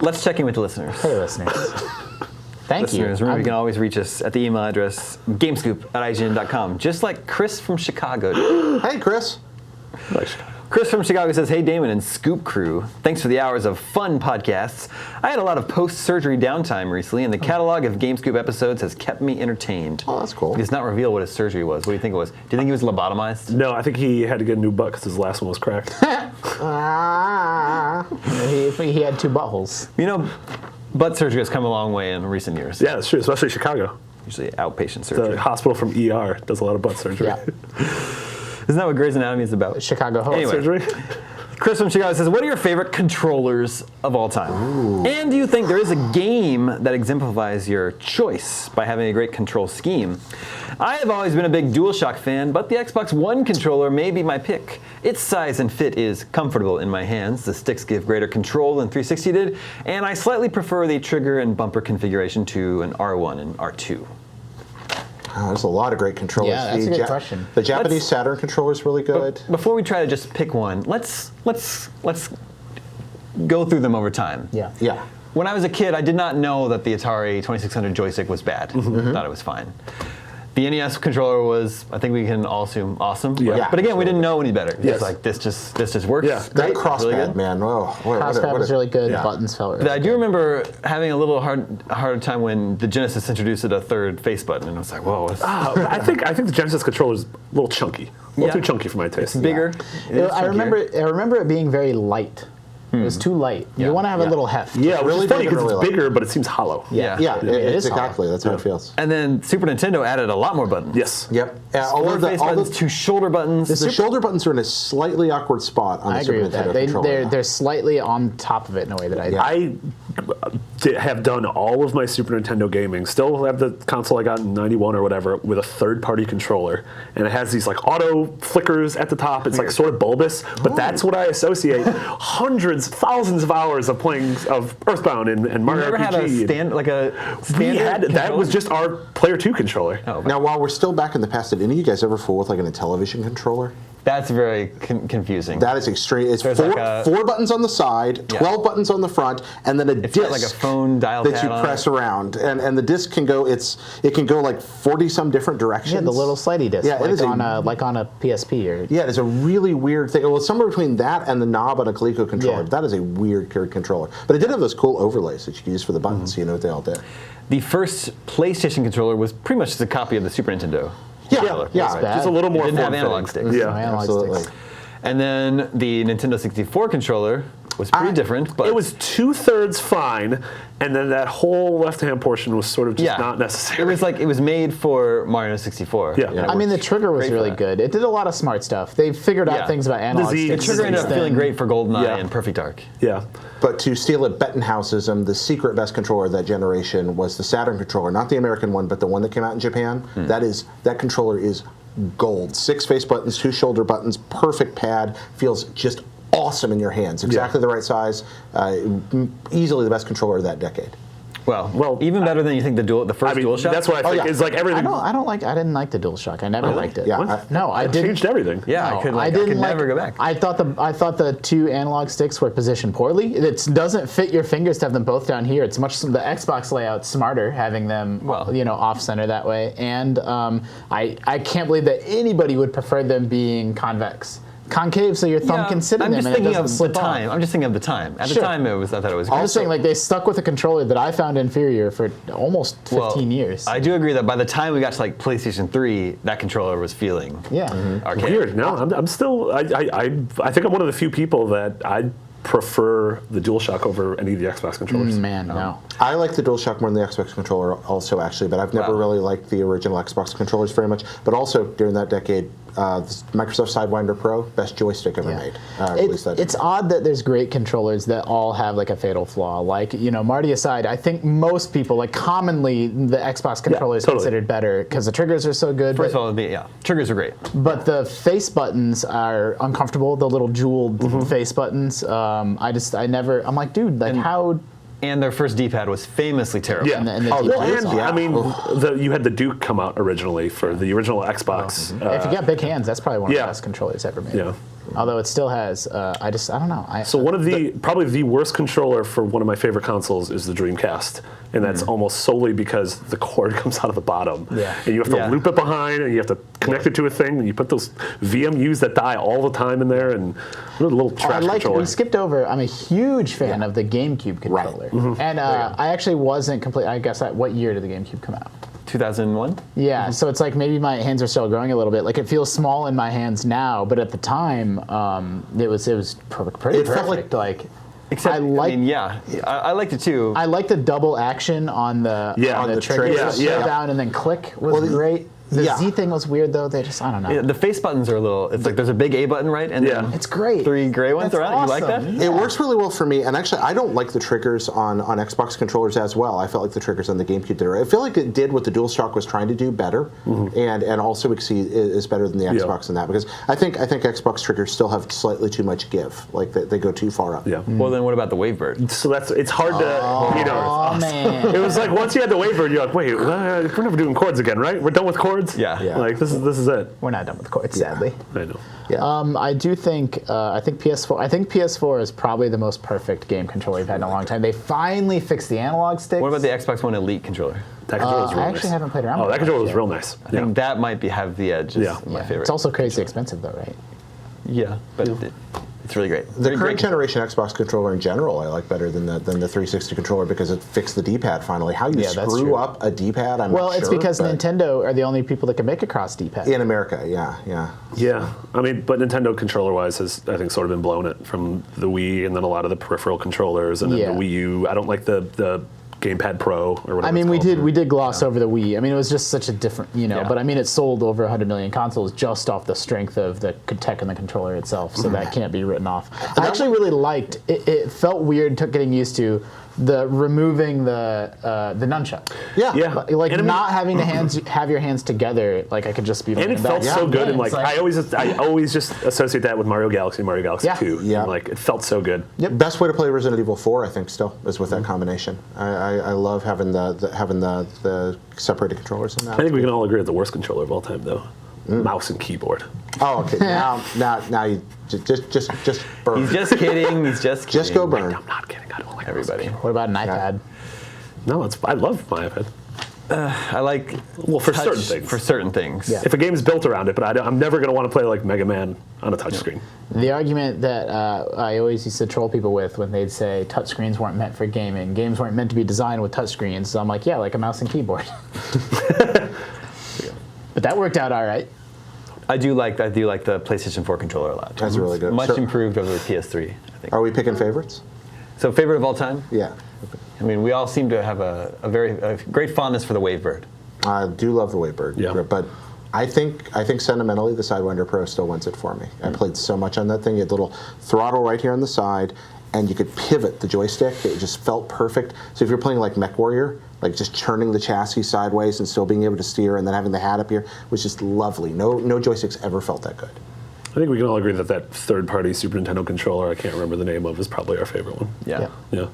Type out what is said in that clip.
let's check in with the listeners. Hey, listeners. Thank you. Remember, you can always reach us at the email address gamescoop@ign.com, just like Chris from Chicago. Hey, Chris. Nice. Chris from Chicago says, hey, Damon and Scoop crew. Thanks for the hours of fun podcasts. I had a lot of post-surgery downtime recently, and the catalog of GameScoop episodes has kept me entertained. Oh, that's cool. He does not reveal what his surgery was. What do you think it was? Do you think he was lobotomized? No, I think he had to get a new butt because his last one was cracked. He had 2 buttholes. You know, butt surgery has come a long way in recent years. Yeah, that's true, especially Chicago. Usually outpatient The surgery. hospital from ER does a lot of butt surgery. Yeah. Isn't that what Grey's Anatomy is about? Chicago Hope. Anyway. Surgery? Chris from Chicago says, what are your favorite controllers of all time? Ooh. And do you think there is a game that exemplifies your choice by having a great control scheme? I have always been a big DualShock fan, but the Xbox One controller may be my pick. Its size and fit is comfortable in my hands. The sticks give greater control than 360 did, and I slightly prefer the trigger and bumper configuration to an R1 and R2. Oh, there's a lot of great controllers. Yeah, that's a good question. The Japanese Saturn controller is really good. Before we try to just pick one, let's go through them over time. Yeah. Yeah. When I was a kid, I did not know that the Atari 2600 joystick was bad. I thought it was fine. The NES controller was, I think we can all assume, awesome. Yeah. But again, we didn't know any better. Yes. It's like, this just works. Yeah. That Great. crosspad, Really good. man. Oh, Crosspad was really good. Yeah. Buttons felt really I do good. remember having a little hard time when the Genesis introduced a third face button, and I was like, whoa. I think the Genesis controller is a little chunky. A little Yeah. too chunky for my taste. Bigger. It is I chunkier. remember it being very light. It was too light. Yeah. You want to have a Yeah. little heft. Yeah, which Really is funny big and because really it's bigger, but it seems hollow. Yeah. Yeah, It it's is hollow. exactly. That's how it feels. And then Super Nintendo added a lot more buttons. Yes. Yep. Four face buttons, 2 shoulder buttons. The shoulder buttons are in a slightly awkward spot on I the Super agree with Nintendo that. controller. They're slightly on top of it in a way that I Yeah. I have done all of my Super Nintendo gaming. Still have the console I got in '91 or whatever with a third-party controller, and it has these like auto flickers at the top. It's like sort of bulbous, but that's what I associate hundreds, thousands of hours of playing of Earthbound and You Mario never RPG. had a We standard had that was controller? just our Player 2 controller. Oh, Now, while we're still back in the past, did any of you guys ever fool with like an Intellivision controller? that's very confusing. That is extreme. It's There's four, like a- 4 buttons on the side, Yeah. 12 buttons on the front, and then a It's disc got like a phone dial that pad you on press it. around, and the disc can go. It can go like 40 some different directions. Yeah, the little slidey disc, Yeah, it is like on a PSP or. Yeah, it's a really weird thing. Well, it's somewhere between that and the knob on a Coleco controller. Yeah. That is a weird controller. But it did have those cool overlays that you could use for the buttons, so you know what they all did. The first PlayStation controller was pretty much just a copy of the Super Nintendo. Yeah, controller. yeah. It's bad. Just a little more It didn't have form-fitting. analog sticks. Yeah. No analog Absolutely. sticks. And then the Nintendo 64 controller was pretty different, but It was 2/3 fine, and then that whole left-hand portion was sort of just not necessary. it was made for Mario 64. Yeah. And it I mean, the worked trigger was great for really that. good. It did a lot of smart stuff. They figured out Yeah. things about analog The Z- sticks. The trigger ended up since feeling then. great for GoldenEye Yeah. and Perfect Dark. Yeah. But to steal it, Bettenhauseism, the secret best controller of that generation was the Saturn controller, not the American one, but the one that came out in Japan. That controller is gold. 6 face buttons, 2 shoulder buttons, perfect pad, feels just awesome in your hands. Exactly the right size. Easily the best controller of that decade. Well, even better than you think the first I mean, DualShock. that's what I think. yeah. Is like everything. I didn't like the DualShock. I never liked it. Yeah, I It didn't. changed everything. Yeah, No, I could never go back. I thought the 2 analog sticks were positioned poorly. It doesn't fit your fingers to have them both down here. It's the Xbox layout's smarter having them off center that way. And I can't believe that anybody would prefer them being convex. Concave, so your thumb can sit in I'm them just and it thinking doesn't of the slip off. time. I'm just thinking of the time. At the Sure. time, I thought it was great. I'm just saying, like, they stuck with a controller that I found inferior for almost 15 years. I do agree that by the time we got to like PlayStation 3, that controller was feeling yeah. archaic. Weird. No, I'm still. I think I'm one of the few people that I prefer the DualShock over any of the Xbox controllers. Man, no. I like the DualShock more than the Xbox controller also, actually, but I've never really liked the original Xbox controllers very much. But also, during that decade, Microsoft Sidewinder Pro, best joystick ever made. Released that It's odd that there's great controllers that all have like a fatal flaw. Like, Marty aside, I think most people, like commonly, the Xbox controller is totally. considered better because the triggers are so good. First of all, triggers are great. But the face buttons are uncomfortable, the little jeweled face buttons. I'm like, dude, like how... And their first D-pad was famously terrible. Yeah. And the Well, D-pads. and Yeah. I mean, you had the Duke come out originally for the original Xbox. If you got big hands, that's probably one of yeah. the best controllers ever made. Yeah. Although it still has, I don't know. So one of probably the worst controller for one of my favorite consoles is the Dreamcast, and that's almost solely because the cord comes out of the bottom, Yeah. and you have to loop it behind, and you have to connect it to a thing, and you put those VMUs that die all the time in there, and what a little trash controller. We skipped over. I'm a huge fan of the GameCube controller, and I actually wasn't complete. I guess what year did the GameCube come out? 2001. Yeah, so it's like maybe my hands are still growing a little bit. Like it feels small in my hands now, but at the time, it was pretty It felt perfect. Like Except, I like. I liked it too. I like the double action on the on the the trigger. trigger. Just Yeah. slow down and then click was great. The yeah. Z thing was weird though. They just I don't know. Yeah, the face buttons are a little. It's like there's a big A button, right? And Yeah. then It's great. 3 gray ones That's around it. You like that? awesome. It works really well for me, and actually, I don't like the triggers on Xbox controllers as well. I felt like the triggers on the GameCube did. I feel like it did what the DualShock was trying to do better, and also is better than the Xbox in that, because I think Xbox triggers still have slightly too much give, like they go too far up. Yeah. Well, then what about the Wavebird? So it's hard to, you know. Oh man. It was like once you had the Wavebird, you're like, wait, we're never doing chords again, right? We're done with chords. Yeah. Yeah. Like this is it. We're not done with chords, sadly. I know. Yeah. I do think I think PS4. I think PS4 is probably the most perfect game controller we've had in a long time. They finally fixed the analog sticks. What about the Xbox One Elite controller? That controller was real I nice. actually haven't played around Oh, with that it controller was yet. real nice. I think that might have the edge. Is Yeah. my favorite. It's also crazy expensive though, right? yeah, but it's really great. The current generation Xbox controller in general, I like better than the 360 controller because it fixed the D-pad finally. How you Yeah, that's screw true. up a D-pad, I'm Well, not it's sure, because but Nintendo are the only people that can make a cross D-pad. in America, yeah. Yeah, I mean, but Nintendo controller-wise has, I think, sort of been blown it from the Wii, and then a lot of the peripheral controllers, and then Yeah. the Wii U. I don't like the Gamepad Pro or whatever. I mean, it's called. we did gloss over the Wii. I mean, it was just such a different, Yeah. But I mean, it sold over 100 million consoles just off the strength of the tech and the controller itself. So that can't be written off. I actually really liked. It felt weird getting used to the removing the nunchuck. Yeah. Yeah. Like And I mean- not having to have your hands together. Like I could just be. And it leaning felt back. so good, Yeah, and like it's I always just associate that with Mario Galaxy, Mario Galaxy Yeah. 2. Yeah. And, like it felt so good. Best way to play Resident Evil 4, I think, still is with that combination. I love having the separated controllers in that. I think we can all agree it's the worst controller of all time, though. Mouse and keyboard. Oh, okay. Now you just burn. He's just kidding. He's just kidding. Just go burn. I'm not kidding. I don't like Everybody. What about an iPad? No, I love my iPad. I like For touch certain things. For certain things. Yeah. If a game's built around it, but I'm never going to want to play like Mega Man on a touchscreen. The argument that I always used to troll people with when they'd say touchscreens weren't meant for gaming, games weren't meant to be designed with touchscreens. So I'm like, yeah, like a mouse and keyboard. But that worked out all right. I do like the PlayStation 4 controller a lot. That's really good. Much So- improved over the PS3, I think. Are we picking favorites? So favorite of all time? Yeah. I mean, we all seem to have a great fondness for the Wavebird. I do love the Wavebird. Yeah. But I think sentimentally the Sidewinder Pro still wins it for me. I played so much on that thing. You had a little throttle right here on the side, and you could pivot the joystick. It just felt perfect. So if you're playing like MechWarrior, like just turning the chassis sideways and still being able to steer, and then having the hat up here was just lovely. No joysticks ever felt that good. I think we can all agree that third-party Super Nintendo controller, I can't remember the name of, is probably our favorite one. Yeah. Yeah. Yeah.